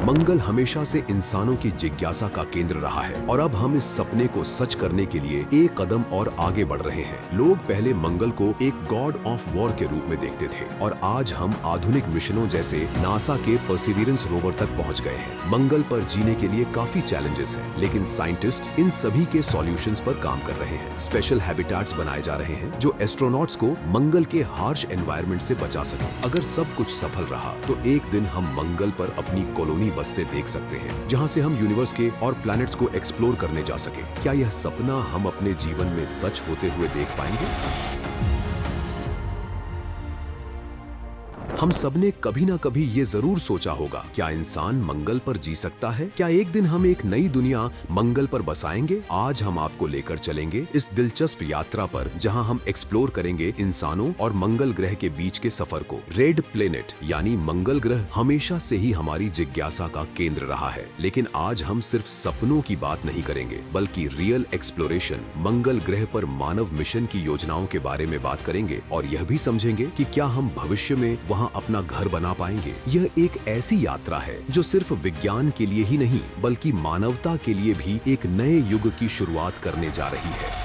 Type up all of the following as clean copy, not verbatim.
मंगल हमेशा से इंसानों की जिज्ञासा का केंद्र रहा है और अब हम इस सपने को सच करने के लिए एक कदम और आगे बढ़ रहे हैं। लोग पहले मंगल को एक गॉड ऑफ वॉर के रूप में देखते थे और आज हम आधुनिक मिशनों जैसे नासा के परसिवियरेंस रोवर तक पहुंच गए हैं। मंगल पर जीने के लिए काफी चैलेंजेस हैं, लेकिन साइंटिस्ट्स इन सभी के सॉल्यूशंस पर काम कर रहे हैं। स्पेशल हैबिटाट्स बनाए जा रहे हैं जो एस्ट्रोनॉट्स को मंगल के हार्श एनवायरनमेंट से बचा सके। अगर सब कुछ सफल रहा तो एक दिन हम मंगल पर अपनी कॉलोनी बसते देख सकते हैं, जहां से हम यूनिवर्स के और प्लैनेट्स को एक्सप्लोर करने जा सके। क्या यह सपना हम अपने जीवन में सच होते हुए देख पाएंगे? हम सबने कभी ना कभी ये जरूर सोचा होगा, क्या इंसान मंगल पर जी सकता है? क्या एक दिन हम एक नई दुनिया मंगल पर बसाएंगे? आज हम आपको लेकर चलेंगे इस दिलचस्प यात्रा पर, जहां हम एक्सप्लोर करेंगे इंसानों और मंगल ग्रह के बीच के सफर को। रेड प्लेनेट यानी मंगल ग्रह हमेशा से ही हमारी जिज्ञासा का केंद्र रहा है, लेकिन आज हम सिर्फ सपनों की बात नहीं करेंगे, बल्कि रियल एक्सप्लोरेशन, मंगल ग्रह पर मानव मिशन की योजनाओं के बारे में बात करेंगे और यह भी समझेंगे कि क्या हम भविष्य में वहां अपना घर बना पाएंगे। यह एक ऐसी यात्रा है जो सिर्फ विज्ञान के लिए ही नहीं, बल्कि मानवता के लिए भी एक नए युग की शुरुआत करने जा रही है।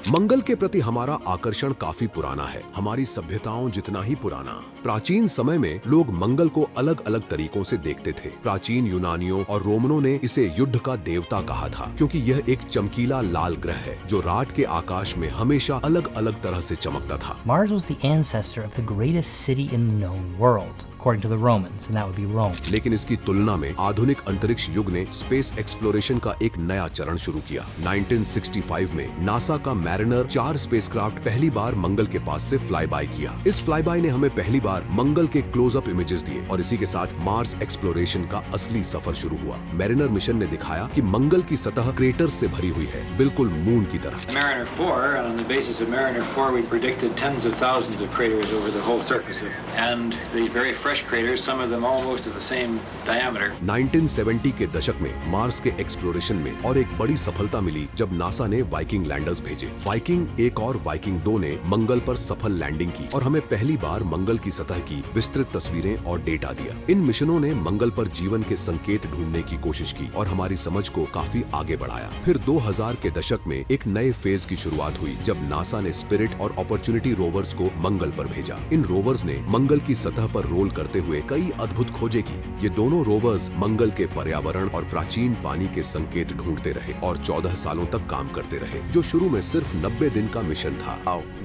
मंगल के प्रति हमारा आकर्षण काफी पुराना है, हमारी सभ्यताओं जितना ही पुराना। प्राचीन समय में लोग मंगल को अलग अलग तरीकों से देखते थे। प्राचीन यूनानियों और रोमनों ने इसे युद्ध का देवता कहा था, क्योंकि यह एक चमकीला लाल ग्रह है जो रात के आकाश में हमेशा अलग अलग तरह से चमकता था। Mars was the ancestor of the greatest city in the known world, according to the Romans, and that would be Rome. लेकिन इसकी तुलना में आधुनिक अंतरिक्ष युग ने स्पेस एक्सप्लोरेशन का एक नया चरण शुरू किया। 1965 में नासा का मैरिनर 4 स्पेसक्राफ्ट पहली बार मंगल के पास से फ्लाई बाय किया। इस फ्लाई बाय ने हमें पहली बार मंगल के क्लोजअप इमेजेस दिए और इसी के साथ मार्स एक्सप्लोरेशन का असली सफर शुरू हुआ। मैरिनर मिशन ने दिखाया कि मंगल की सतह क्रेटर्स से भरी हुई है, बिल्कुल मून की तरह। Mariner 4, on the basis of Mariner 4, we predicted tens of thousands of craters over the whole surface of it. And these very fresh craters, some of them almost of the same diameter. 1970 के दशक में Mars के exploration में और एक बड़ी सफलता मिली जब नासा ने वाइकिंग लैंडर्स भेजे। वाइकिंग 1 और वाइकिंग 2 ने मंगल पर सफल लैंडिंग की और हमें पहली बार मंगल की सतह की विस्तृत तस्वीरें और डेटा दिया। इन मिशनों ने मंगल पर जीवन के संकेत ढूंढने की कोशिश की और हमारी समझ को काफी आगे बढ़ाया। फिर 2000 के दशक में एक नए फेज की शुरुआत हुई जब नासा ने स्पिरिट और अपॉर्चुनिटी रोवर्स को मंगल पर भेजा। इन रोवर्स ने मंगल की सतह पर रोल करते हुए कई अद्भुत खोजें की। ये दोनों रोवर्स मंगल के पर्यावरण और प्राचीन पानी के संकेत ढूंढते रहे और 14 सालों तक काम करते रहे, जो शुरू में सिर्फ 90 दिन का मिशन था।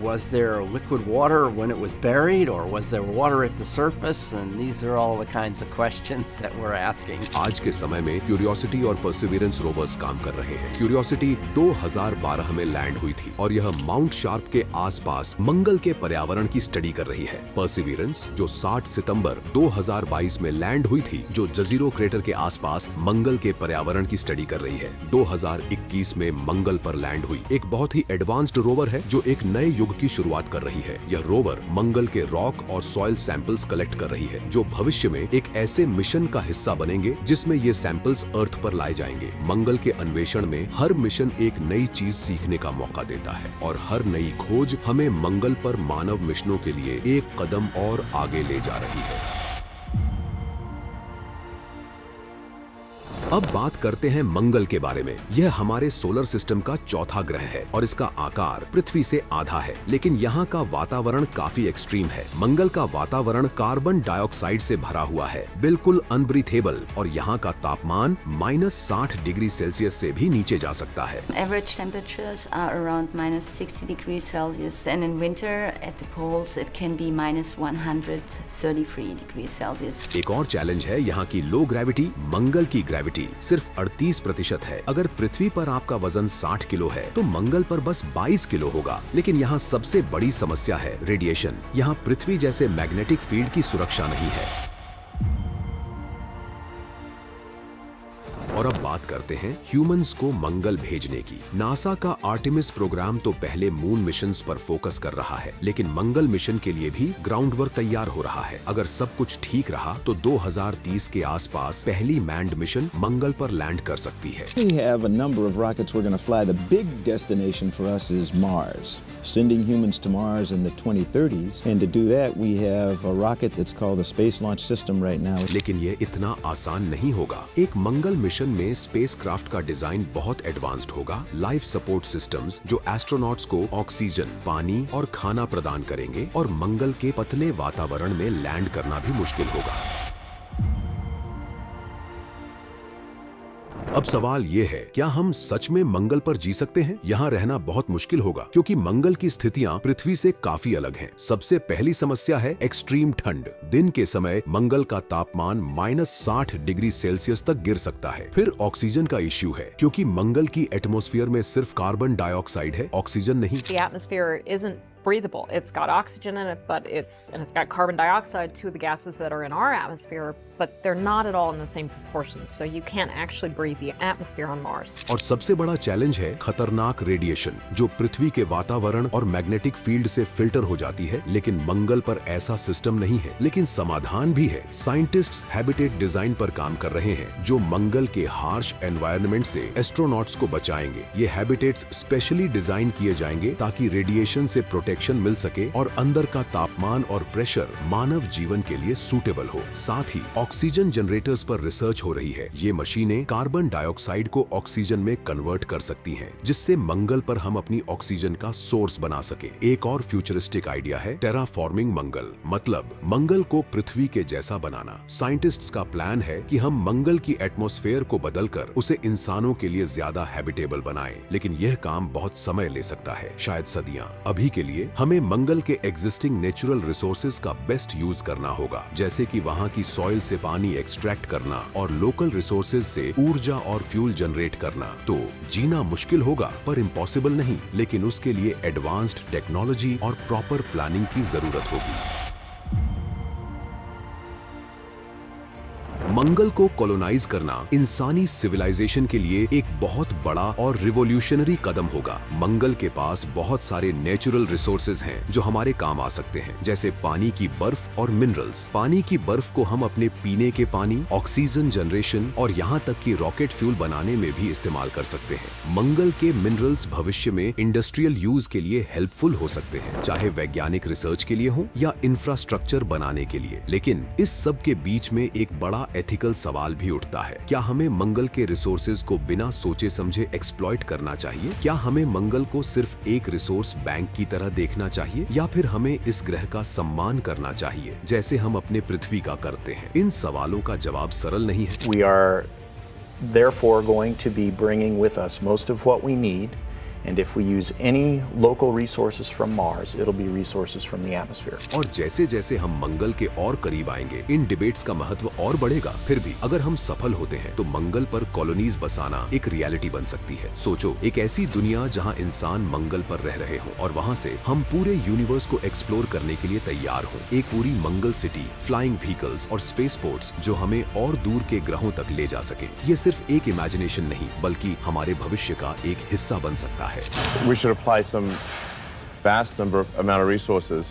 Was there liquid water when it was buried, or was there water at the surface? And these are all the kinds of questions that we're asking. आज के समय में क्यूरियोसिटी और परसिवियरेंस रोवर्स काम कर रहे हैं। क्यूरियोसिटी 2012 में लैंड हुई थी और यह माउंट शार्प के आसपास मंगल के पर्यावरण की स्टडी कर रही है। परसिवियरेंस, जो 60 सितंबर 2022 में लैंड हुई थी, जो जजीरो क्रेटर के आसपास मंगल के पर्यावरण की स्टडी कर रही है, 2021 में मंगल पर लैंड हुई। एक बहुत ही एडवांस्ड रोवर है जो एक नए युग की शुरुआत कर रही है। यह रोवर मंगल के रॉक और सॉइल सैंपल्स कलेक्ट कर रही है, जो भविष्य में एक ऐसे मिशन का हिस्सा बनेंगे जिसमें ये सैंपल्स अर्थ पर लाए जाएंगे। मंगल के अन्वेषण में हर मिशन एक नई चीज सीखने का मौका देता है और हर नई खोज हमें मंगल पर मानव मिशनों के लिए एक कदम और आगे ले जा रही है। अब बात करते हैं मंगल के बारे में। यह हमारे सोलर सिस्टम का चौथा ग्रह है और इसका आकार पृथ्वी से आधा है, लेकिन यहाँ का वातावरण काफी एक्सट्रीम है। मंगल का वातावरण कार्बन डाइऑक्साइड से भरा हुआ है, बिल्कुल अनब्रीथेबल, और यहाँ का तापमान -60 डिग्री सेल्सियस से भी नीचे जा सकता है। Average temperatures are around -60 degrees Celsius, and in winter at the poles it can be -133 degrees Celsius. एक और चैलेंज है यहाँ की लो ग्रेविटी। मंगल की ग्रेविटी सिर्फ 38% है। अगर पृथ्वी पर आपका वजन 60 किलो है तो मंगल पर बस 22 किलो होगा। लेकिन यहाँ सबसे बड़ी समस्या है रेडिएशन। यहाँ पृथ्वी जैसे मैग्नेटिक फील्ड की सुरक्षा नहीं है। और अब बात बात करते हैं ह्यूमंस को मंगल भेजने की। नासा का आर्टेमिस प्रोग्राम तो पहले मून मिशंस पर फोकस कर रहा है, लेकिन मंगल मिशन के लिए भी ग्राउंड वर्क तैयार हो रहा है। अगर सब कुछ ठीक रहा तो 2030 के आसपास पहली मैन्ड मिशन मंगल पर लैंड कर सकती है। We have a number of rockets we're going to fly. The big destination for us is Mars. Sending humans to Mars in the 2030s, and to do that we have a rocket that's called the Space Launch System right now. लेकिन ये इतना आसान नहीं होगा। एक मंगल mission में spacecraft का design बहुत एडवांस्ड होगा। लाइफ सपोर्ट सिस्टम्स जो एस्ट्रोनॉट्स को ऑक्सीजन, पानी और खाना प्रदान करेंगे, और मंगल के पतले वातावरण में लैंड करना भी मुश्किल होगा। अब सवाल ये है, क्या हम सच में मंगल पर जी सकते हैं? यहाँ रहना बहुत मुश्किल होगा, क्योंकि मंगल की स्थितियाँ पृथ्वी से काफी अलग हैं। सबसे पहली समस्या है एक्सट्रीम ठंड। दिन के समय मंगल का तापमान -60 डिग्री सेल्सियस तक गिर सकता है। फिर ऑक्सीजन का इश्यू है, क्योंकि मंगल की एटमॉस्फेयर में सिर्फ कार्बन डाइऑक्साइड है, ऑक्सीजन नहीं। The atmosphere isn't breathable. It's got oxygen in it, but it's got carbon dioxide, two of the gases that are in our atmosphere, but they're not at all in the same proportions. So you can't actually breathe the atmosphere on Mars. और सबसे बड़ा challenge है खतरनाक radiation, जो पृथ्वी के वातावरण और magnetic field से फिल्टर हो जाती है। लेकिन मंगल पर ऐसा सिस्टम नहीं है, लेकिन समाधान भी है। साइंटिस्ट्स हैबिटेट डिजाइन पर काम कर रहे हैं, जो मंगल के हार्श एनवायरनमेंट से एस्ट्रोनॉट्स को बचाएंगे। ये हैबिटेट्स स्पेशली डिजाइन किए जाएंगे ताकि रेडिएशन से प्रोटेक्शन मिल सके और अंदर का तापमान और प्रेशर मानव जीवन के लिए सूटेबल हो। साथ ही ऑक्सीजन जनरेटर्स पर रिसर्च हो रही है। ये मशीनें कार्बन डाइऑक्साइड को ऑक्सीजन में कन्वर्ट कर सकती हैं, जिससे मंगल पर हम अपनी ऑक्सीजन का सोर्स बना सके। एक और फ्यूचरिस्टिक आइडिया है टेराफॉर्मिंग मंगल, मतलब मंगल को पृथ्वी के जैसा बनाना। साइंटिस्ट्स का प्लान है कि हम मंगल की एटमॉस्फेयर को बदलकर उसे इंसानों के लिए ज्यादा हैबिटेबल बनाएं, लेकिन यह काम बहुत समय ले सकता है, शायद सदियां। अभी के लिए हमें मंगल के एग्जिस्टिंग नेचुरल रिसोर्सेज का बेस्ट यूज करना होगा, जैसे कि वहां की सॉइल से पानी एक्सट्रैक्ट करना और लोकल रिसोर्सेज से ऊर्जा और फ्यूल जनरेट करना। तो जीना मुश्किल होगा, पर इम्पॉसिबल नहीं, लेकिन उसके लिए एडवांस्ड टेक्नोलॉजी और प्रॉपर प्लानिंग की जरूरत होगी। मंगल को कॉलोनाइज करना इंसानी सिविलाइजेशन के लिए एक बहुत बड़ा और रिवोल्यूशनरी कदम होगा। मंगल के पास बहुत सारे नेचुरल रिसोर्सेज हैं जो हमारे काम आ सकते हैं, जैसे पानी की बर्फ और मिनरल्स। पानी की बर्फ को हम अपने पीने के पानी, ऑक्सीजन जनरेशन और यहाँ तक कि रॉकेट फ्यूल बनाने में भी इस्तेमाल कर सकते हैं। मंगल के मिनरल्स भविष्य में इंडस्ट्रियल यूज के लिए हेल्पफुल हो सकते हैं, चाहे वैज्ञानिक रिसर्च के लिए हो या इंफ्रास्ट्रक्चर बनाने के लिए। लेकिन इस सब के बीच में एक बड़ा एथिकल सवाल भी उठता है। क्या हमें मंगल के रिसोर्सेज को बिना सोचे समझे एक्सप्लॉइट करना चाहिए? क्या हमें मंगल को सिर्फ एक रिसोर्स बैंक की तरह देखना चाहिए, या फिर हमें इस ग्रह का सम्मान करना चाहिए, जैसे हम अपने पृथ्वी का करते हैं? इन सवालों का जवाब सरल नहीं है। We are therefore going to be bringing with us most of what we need. And if we use any local resources from Mars, it'll be resources from the atmosphere. और जैसे जैसे हम मंगल के और करीब आएंगे, इन डिबेट्स का महत्व और बढ़ेगा। फिर भी अगर हम सफल होते हैं तो मंगल पर कॉलोनीज बसाना एक रियलिटी बन सकती है। सोचो, एक ऐसी दुनिया जहां इंसान मंगल पर रह रहे हों और वहां से हम पूरे यूनिवर्स को एक्सप्लोर करने के लिए तैयार हों। एक पूरी मंगल सिटी, फ्लाइंग व्हीकल्स और स्पेस पोर्ट्स जो हमें और दूर के ग्रहों तक ले जा सके। ये सिर्फ एक इमेजिनेशन नहीं, बल्कि हमारे भविष्य का एक हिस्सा बन सकता है। We should apply some vast amount of resources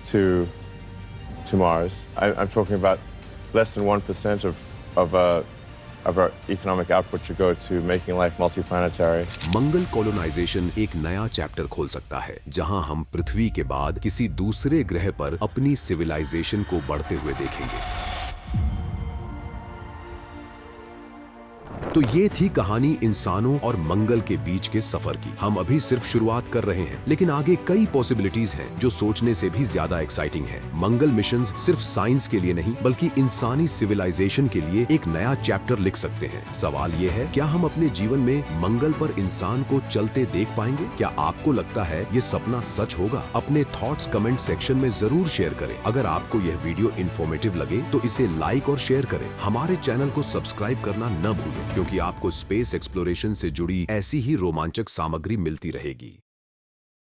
to Mars. I'm talking about less than 1% of our economic output should go to making life multiplanetary. मंगल कॉलोनाइजेशन एक नया चैप्टर खोल सकता है, जहां हम पृथ्वी के बाद किसी दूसरे ग्रह पर अपनी सिविलाइजेशन को बढ़ते हुए देखेंगे। तो ये थी कहानी इंसानों और मंगल के बीच के सफर की। हम अभी सिर्फ शुरुआत कर रहे हैं, लेकिन आगे कई पॉसिबिलिटीज हैं जो सोचने से भी ज्यादा एक्साइटिंग हैं। मंगल मिशंस सिर्फ साइंस के लिए नहीं, बल्कि इंसानी सिविलाइजेशन के लिए एक नया चैप्टर लिख सकते हैं। सवाल ये है, क्या हम अपने जीवन में मंगल पर इंसान को चलते देख पाएंगे? क्या आपको लगता है ये सपना सच होगा? अपने थॉट्स कमेंट सेक्शन में जरूर शेयर करें। अगर आपको यह वीडियो इन्फॉर्मेटिव लगे तो इसे लाइक और शेयर करें। हमारे चैनल को सब्सक्राइब करना न भूलें, क्योंकि आपको स्पेस एक्सप्लोरेशन से जुड़ी ऐसी ही रोमांचक सामग्री मिलती रहेगी।